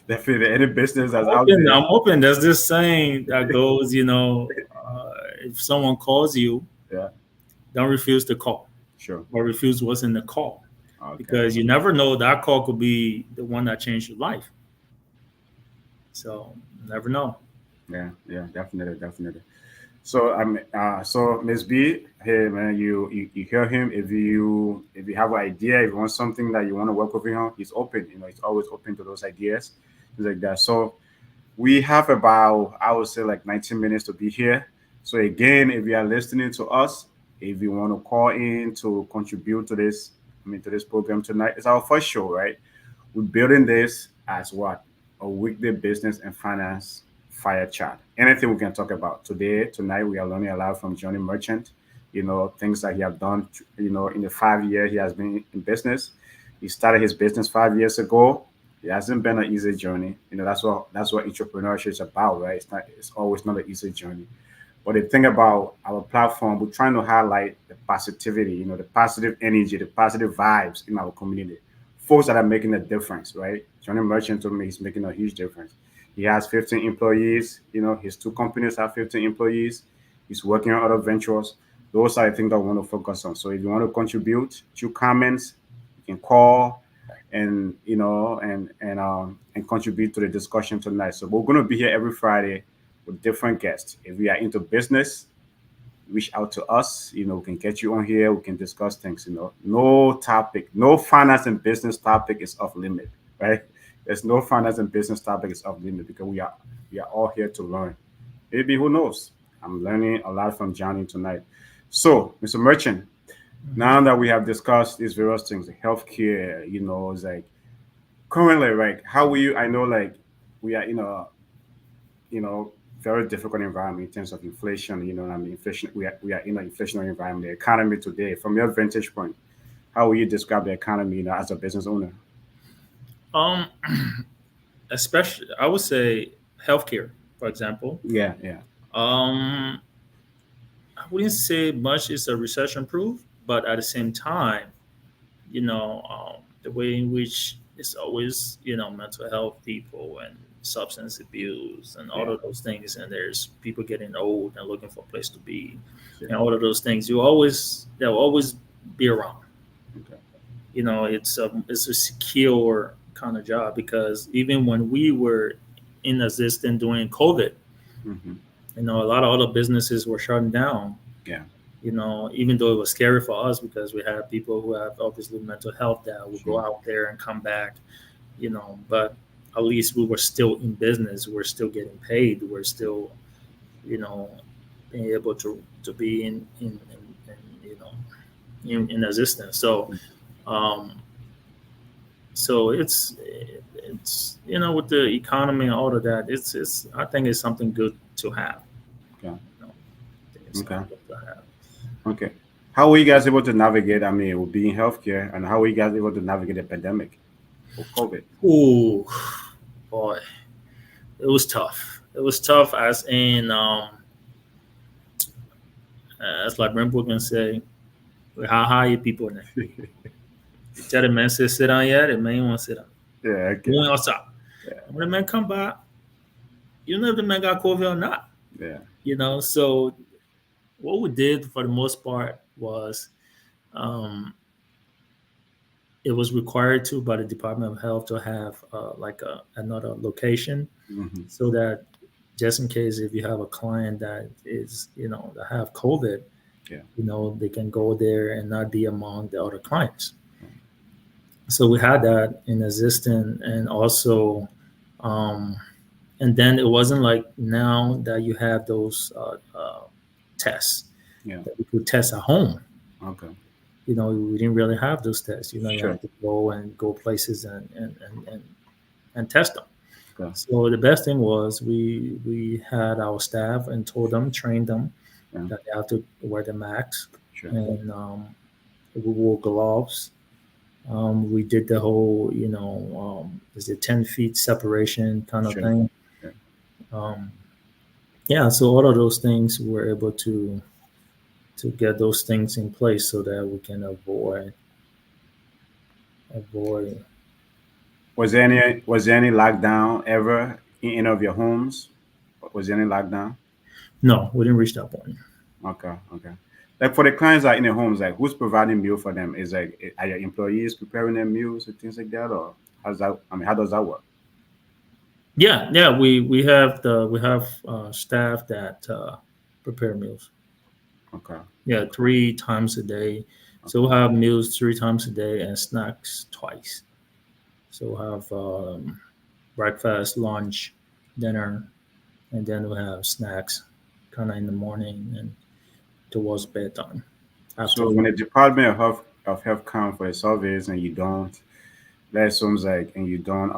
Definitely, any business that's out there. I'm hoping there's this saying that goes, if someone calls you, Yeah, don't refuse the call sure. or refuse what's in the call, Okay. because you never know, that call could be the one that changed your life. So never know. Yeah, definitely, definitely. So so Miss B, hey man, you hear him. If you have an idea, if you want something that you want to work with him on, he's open. He's always open to those ideas, things like that. So we have about, I would say, like 19 minutes to be here. So again, if you are listening to us, if you want to call in to contribute to this, to this program tonight, it's our first show, right? We're building this as what? A weekday business and finance fire chat. Anything we can talk about. Today, tonight, we are learning a lot from Johnny Merchant, things that he have done, in the 5 years he has been in business. He started his business 5 years ago. It hasn't been an easy journey. That's what entrepreneurship is about, right? It's always not an easy journey. But the thing about our platform, we're trying to highlight the positivity, the positive energy, the positive vibes in our community. Folks that are making a difference, right? Johnny Merchant told me he's making a huge difference. He has 15 employees. His two companies have 15 employees. He's working on other ventures. Those are the things that I want to focus on. So if you want to contribute to comments, you can call and and contribute to the discussion tonight. So we're going to be here every Friday with different guests. If we are into business, reach out to us. We can get you on here. We can discuss things. No topic, no finance and business topic is off limit, right? There's no finance and business topic is off limit because we are all here to learn. Maybe who knows? I'm learning a lot from Johnny tonight. So, Mr. Merchant, now that we have discussed these various things, like healthcare, it's like currently, right? How will you? I know, like we are in a you know, very difficult environment in terms of inflation. You know what I mean? Inflation. We are in an inflationary environment. The economy today, from your vantage point, how will you describe the economy, as a business owner? Um, Especially, I would say healthcare, for example. Yeah, yeah, Um, I wouldn't say much is a recession proof, but at the same time, the way in which it's always, mental health people and substance abuse and all yeah. of those things, and there's people getting old and looking for a place to be, Sure. and all of those things. They'll always be around. Okay. It's a secure kind of job, because even when we were in existence during COVID, Hmm. a lot of other businesses were shutting down. Yeah. Even though it was scary for us because we had people who have obviously mental health that would go Sure. out there and come back, but at least we were still in business. We're still getting paid. We're still, you know, being able to be in existence. Um, so with the economy and all of that, it's I think it's something good to have. Okay. I think it's Okay. something good to have. Okay. How were you guys able to navigate? I mean, with being healthcare, and how were you guys able to navigate the pandemic or COVID? Ooh, boy, it was tough. It was tough, as like Brent can say, how high you people in there. You tell the man say sit down yet, the man want to sit down. Yeah. Okay. Going outside. Yeah. When the man come by, you know if the man got COVID or not. Yeah. So what we did for the most part was, um, it was required to by the Department of Health to have another location, Hmm. so that just in case if you have a client that is that have COVID, Yeah. they can go there and not be among the other clients. So we had that in existence, and also, um, And then it wasn't like now that you have those tests Yeah. that we could test at home. Okay. We didn't really have those tests. You Sure. had to go places and test them. Okay. So the best thing was we had our staff and told them, trained them Yeah. that they have to wear the masks, Sure. and we wore gloves. We did the whole, is it 10 feet separation kind of Sure. thing. Yeah. Um, yeah, so all of those things we were able to get those things in place so that we can avoid. Was there any lockdown ever in any of your homes? Was there any lockdown? No, we didn't reach that point. Okay. Okay. Like for the clients that are in the homes, like who's providing meal for them? Is like are your employees preparing their meals and things like that, or how's that? I mean, how does that work? Yeah. We have staff that prepare meals. Okay. Yeah, Okay. 3 times a day. So Okay. we'll have meals 3 times a day and snacks twice. So we'll have breakfast, lunch, dinner, and then we'll have snacks kind of in the morning and towards bedtime, So when afternoon. the Department of Health come for the surveys and you don't, that sounds like, and you don't,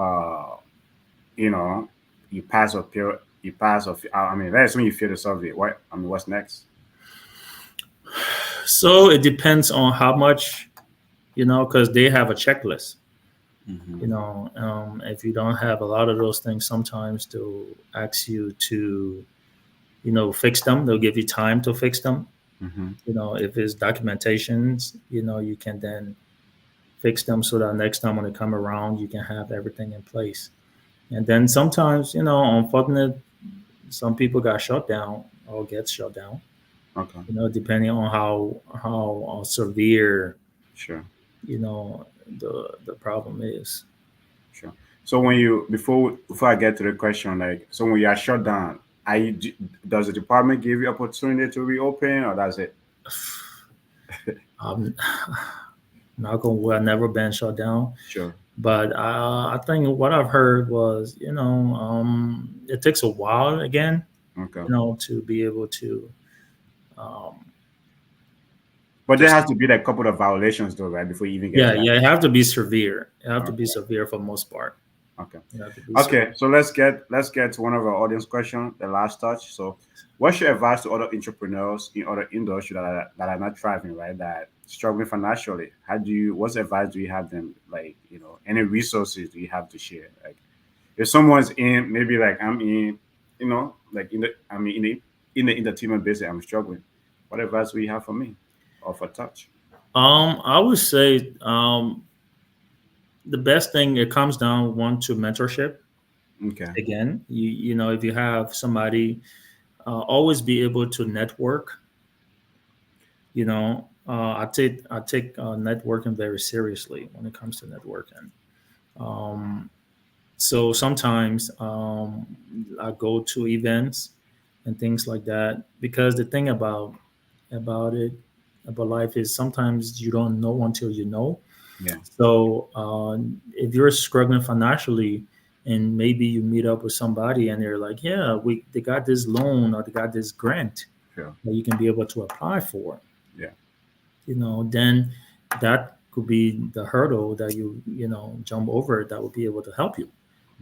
you know, you pass or fail, you pass or I mean, that's when you fail the survey. What I mean, what's next? So it depends on how much, because they have a checklist. Mm-hmm. If you don't have a lot of those things, sometimes they'll ask you to, fix them. They'll give you time to fix them. Mm-hmm. If it's documentations, you can then fix them so that next time when they come around, you can have everything in place. And then sometimes, unfortunately, some people got shut down or get shut down. Okay. Depending on how severe, Sure. the problem is. Sure. So when you before I get to the question, like, so when you are shut down, does the department give you opportunity to reopen, or does it? Um, Not going. Well, never been shut down, Sure. but I think what I've heard was, it takes a while again, Okay. to be able to um, But there just has to be like a couple of violations though, right, before you even get yeah, to that. yeah. It have to be severe. It have to be Okay. severe for most part. Okay. It have to be severe. Okay. So let's get to one of our audience questions, the last touch. So, what's your advice to other entrepreneurs in other industries that are not thriving, right? That struggling financially? What's advice do you have them? Like, any resources do you have to share? Like, if someone's in, maybe like I'm in, like in the entertainment business, I'm struggling. What advice do you have for me or for Touch? I would say the best thing, it comes down one to mentorship. Okay. Again, if you have somebody, always be able to network. I take networking very seriously when it comes to networking. Um, so sometimes I go to events and things like that, because the thing about it about life is sometimes you don't know until you know. Yeah. So if you're struggling financially and maybe you meet up with somebody and they're like, yeah, they got this loan or they got this grant Sure. that you can be able to apply for, Yeah. then that could be the hurdle that you jump over that will be able to help you.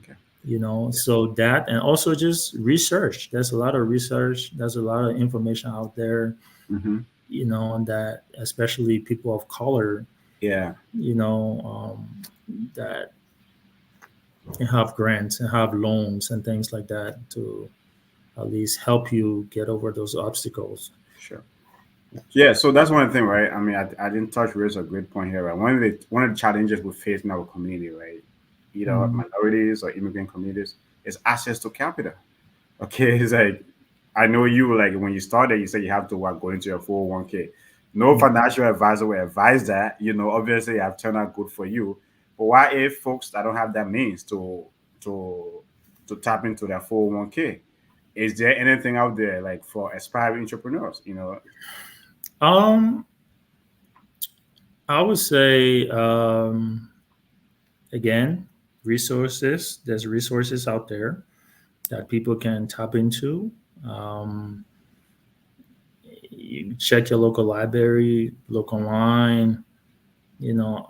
Okay. So that, and also just research. There's a lot of research. There's a lot of information out there, Mm-hmm. that especially people of color, Yeah. that have grants and have loans and things like that to at least help you get over those obstacles. Sure. Yeah, so that's one thing, right? I mean, I didn't touch raise a great point here, right? One of the challenges we face in our community, right? Either Mhm. minorities or immigrant communities, is access to capital. Okay, it's like I know you like when you started, you said you have to go into your 401k. No Mhm. financial advisor will advise that. Obviously, it have turned out good for you. But why if folks that don't have that means to to tap into their 401k? Is there anything out there like for aspiring entrepreneurs? Um, I would say again, resources. There's resources out there. that people can tap into. Um, you check your local library, look online. You know,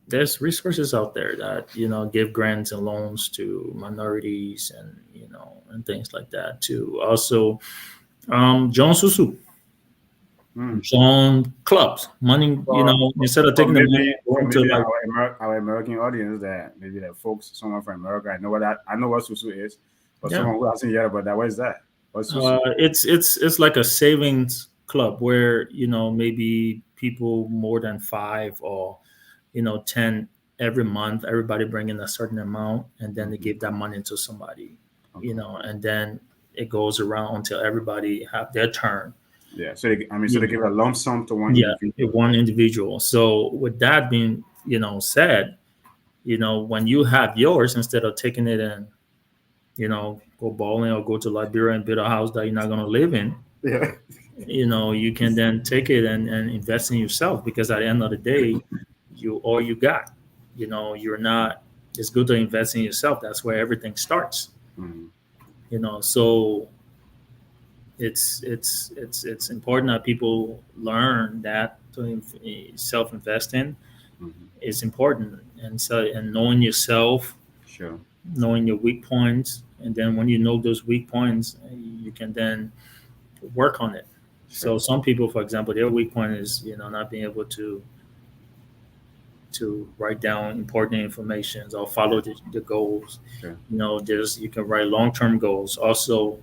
there's resources out there that give grants and loans to minorities and and things like that too. Also, John Susu, Hmm. John clubs, money. Instead of For taking the money maybe and going to maybe like our American audience, that maybe the folks, someone from America, I know what Susu is, but yeah. someone who hasn't heard about that, what is that? What's Susu? It's like a savings club where maybe people more than five or 10 every month. Everybody bring in a certain amount, and then they Mhm. give that money to somebody, Okay. and then it goes around until everybody have their turn. Yeah. So so You they know, give a lump sum to one yeah, individual. one individual. So with that being said, when you have yours, instead of taking it and go bowling or go to Liberia and build a house that you're not going to live in, Yeah. you can then take it and invest in yourself, because at the end of the day, you all you got. You're not. It's good to invest in yourself. That's where everything starts. Mhm. So it's important that people learn that self invest in Mhm. is important, and so and knowing yourself, Sure. knowing your weak points, and then when you know those weak points, you can then work on it. Sure. So some people, for example, their weak point is not being able to write down important information or follow the goals. Sure. There's you can write long term goals, also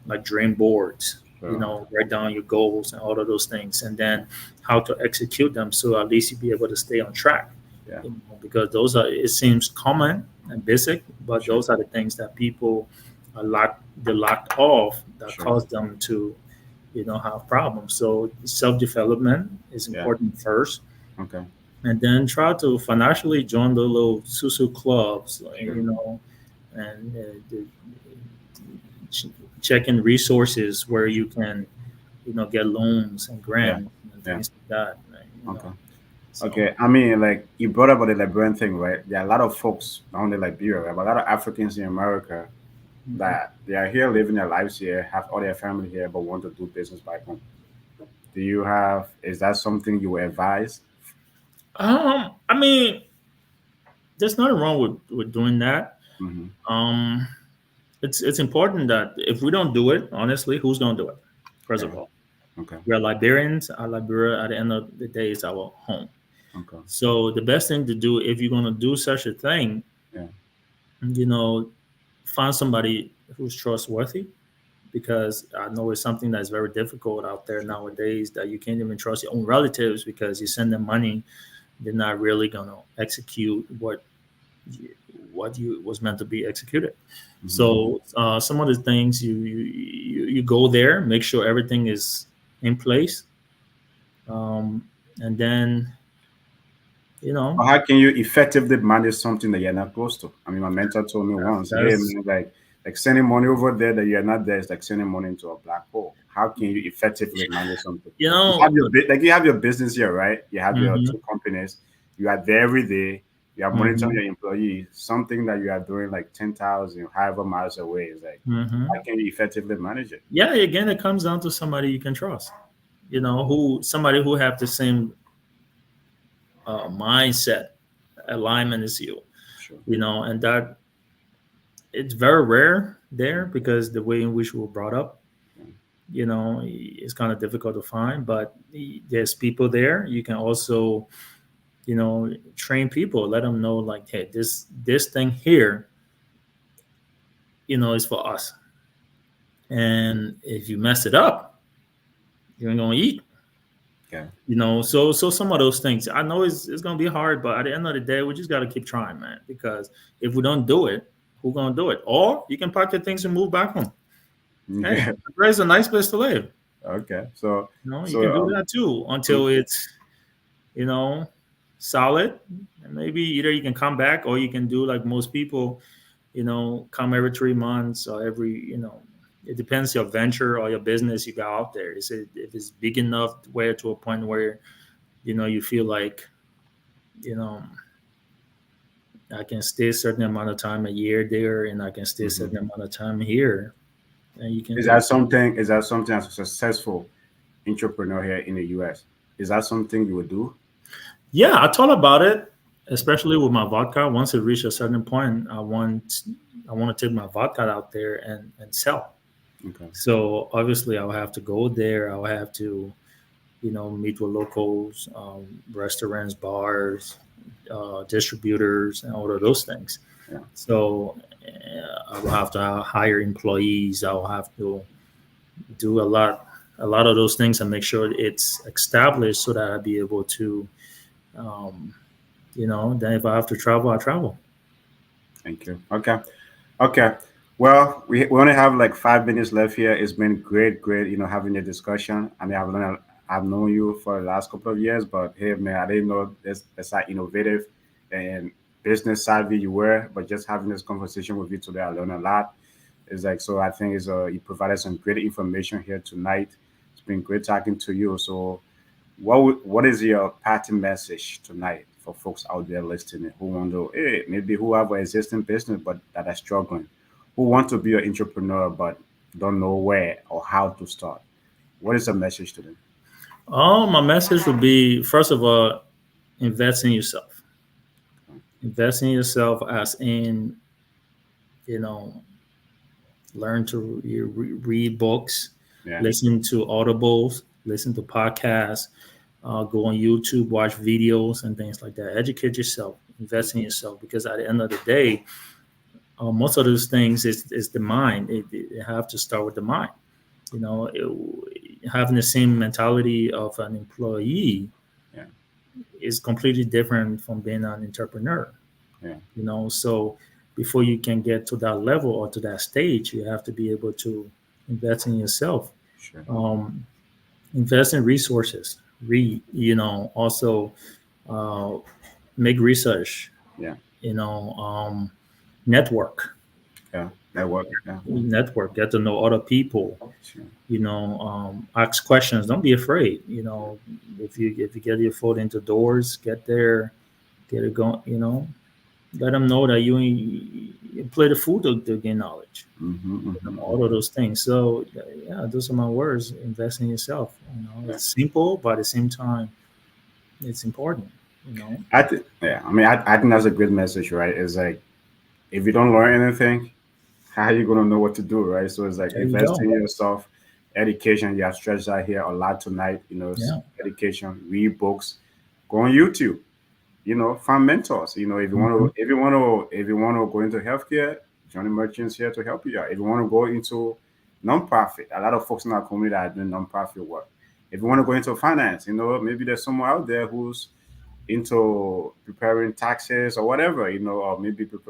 like dream boards. Sure. Write down your goals and all of those things, and then how to execute them, so at least you be able to stay on track. Yeah. Because those are, it seems common and basic, but Sure. those are the things that people are locked off, that Sure. cause them to have problems. So self development is Yeah. important first, Okay. and then try to financially join the little susu clubs, Sure. and ch- checking resources where you can get loans and Yeah. grants and Yeah. things like that. Okay. So Okay. I mean, like you brought up about the Liberian thing, right? There are a lot of folks around the Liberia, right? But a lot of Africans in America mhm. that they are here living their lives here, have all their family here, but want to do business back home. Is that something you would advise? I mean, there's nothing wrong with doing that. Mm-hmm. Um, it's important that if we don't do it, honestly, who's going to do it? First Yeah. of all, Okay. we are Liberians. Our Liberia, at the end of the day, is our home. Okay. So the best thing to do, if you're going to do such a thing, Yeah. you know, find somebody who's trustworthy, because I know it's something that's very difficult out there Sure. nowadays, that you can't even trust your own relatives, because you send them money, they're not really going to execute what you was meant to be executed. Mm-hmm. So some of the things, you go there, make sure everything is in place, and then you Or know how can you effectively manage something that you're not close to? I mean, my mentor told me once, hey that's man, like sending money over there that you're not there is like sending money into a black hole. How can you effectively manage something? you You have know you have your business here, right? You have your hmm two companies. You are there every day. You are monitoring hmm your employees. Something that you are doing like 10,000, however miles away is like, hmm how can you effectively manage it? yeah, again, it comes down to somebody you can trust, who somebody who have the same mindset, alignment as you, Sure. and that it's very rare there, because the way in which we were brought up, Yeah. it's kind of difficult to find. But there's people there. You can also train people, let them know, like, hey, this thing here is for us, and if you mess it up, you ain't gonna eat. Okay. So some of those things, I know it's gonna be hard, but at the end of the day, we just got to keep trying, man, because if we don't do it, who's gonna do it? Or you can pack your things and move back home. Hey, Yeah. Liberia is a nice place to live. Okay. So You so can do that too, until it's you know solid. And maybe either you can come back, or you can do like most people, come every 3 months, or every it depends your venture or your business you got out there. Is it, if it's big enough where to a point where you feel like you know I can stay a certain amount of time a year there, and I can stay a certain amount of time here, and you can Is do that it. something? Is that something as a successful entrepreneur here in the U.S.? Is that something you would do? Yeah, I thought about it, especially with my vodka. Once it reached a certain point, I want to take my vodka out there and sell. Okay. So obviously, I'll have to go there. I'll have to, meet with locals, restaurants, bars, distributors, and all of those things. Yeah. So I will have to hire employees. I'll have to do a lot of those things and make sure it's established so that I'll be able to, um, then if I have to travel, I travel. Thank you. Okay. Okay. Well, we only have like 5 minutes left here. It's been great, great, having a discussion. I mean, I've known you for the last couple of years, but hey, man, I didn't know that's how innovative and business savvy you were. But just having this conversation with you today, I learned a lot. It's like, so I think you provided some great information here tonight. It's been great talking to you. So what is your parting message tonight for folks out there listening who want to, hey, maybe who have an existing business but that are struggling, who want to be an entrepreneur but don't know where or how to start? What is the message to them? My message would be, first of all, invest in yourself. Invest in yourself, as in, you know, learn to read books, Yeah, listen to audibles, listen to podcasts, go on YouTube, watch videos and things like that. Educate yourself, invest in yourself, because at the end of the day, most of those things is the mind. It have to start with the mind. Having the same mentality of an employee yeah, is completely different from being an entrepreneur. yeah, So before you can get to that level or to that stage, you have to be able to invest in yourself. sure. um, Invest in resources, read, also uh, make research, Yeah, you know um, network, yeah, network. Yeah, get to know other people, sure. ask questions, don't be afraid. If you get your foot into doors, get there, get it going, let them know that you play the fool to gain knowledge, Mm-hmm, all of mm-hmm. those things. So yeah, those are my words. Invest in yourself. Yeah. It's simple, but at the same time, it's important. I think, yeah, I mean, I think that's a good message, right? It's like, if you don't learn anything, how are you gonna know what to do, right? So it's like There you invest go. in yourself, education. You have stretched out here a lot tonight. Yeah. Education, read books, go on YouTube. Find mentors. If you want Mhm. to, if you want to go into healthcare, Johnny Merchant's here to help you out. If you want to go into nonprofit, a lot of folks in our community are doing nonprofit work. If you want to go into finance, maybe there's someone out there who's into preparing taxes or whatever, or maybe there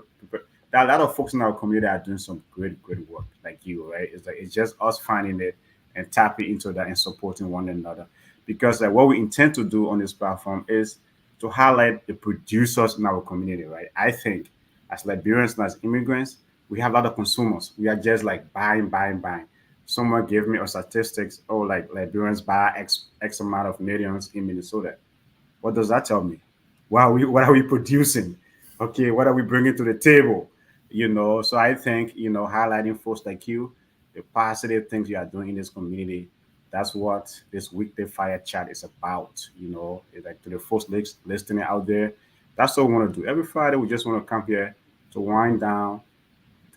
are a lot of folks in our community are doing some great, great work like you, right? It's like it's just us finding it and tapping into that and supporting one another. Because what we intend to do on this platform is to highlight the producers in our community, right? I think as Liberians and as immigrants, we have a lot of consumers. We are just like buying, buying, buying. Someone gave me a statistics, oh, like Liberians buy X amount of millions in Minnesota. What does that tell me? What are we producing? Okay, what are we bringing to the table? So I think highlighting folks like you, the positive things you are doing in this community. That's what this weekday fire chat is about. It's like to the folks listening out there. That's what we want to do. Every Friday, we just want to come here to wind down,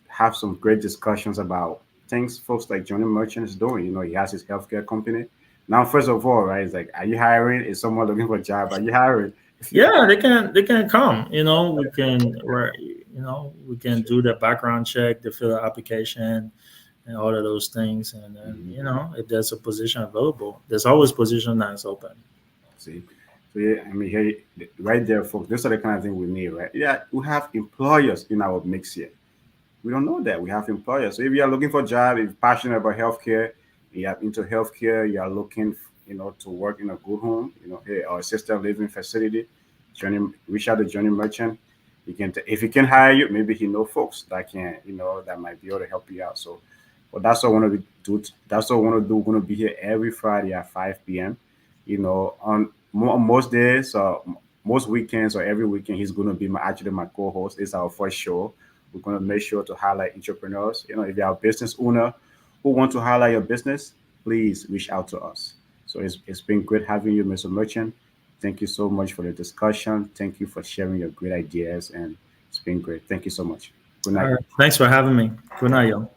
have some great discussions about things folks like Johnny Merchant is doing. He has his healthcare company. Now, first of all, right, it's like, are you hiring? Is someone looking for a job? Are you hiring? Yeah, they can come. We can do the background check, the fill application, and all of those things. And then Mhm. if there's a position available, there's always position that's open. See, so yeah, I mean, here, right there, folks, those are the kind of thing we need, right? Yeah, we have employers in our mix here. We don't know that we have employers. So if you are looking for a job, if you're passionate about healthcare, you are into healthcare, you are looking, to work in a good home, hey, or assisted living facility, reach out to Johnny Merchant. If he can hire you, maybe he know folks that can, that might be able to help you out. So, but that's what I want to do. That's what I want to do. We're going to be here every Friday at 5 p.m. On most days, most weekends or every weekend he's going to be actually my co-host. It's our first show. We're going to make sure to highlight entrepreneurs. If you're a business owner who want to highlight your business, please reach out to us. So it's been great having you, Mr. Merchant. Thank you so much for the discussion. Thank you for sharing your great ideas, and it's been great. Thank you so much. Good All night. right. Thanks for having me. Good night, y'all.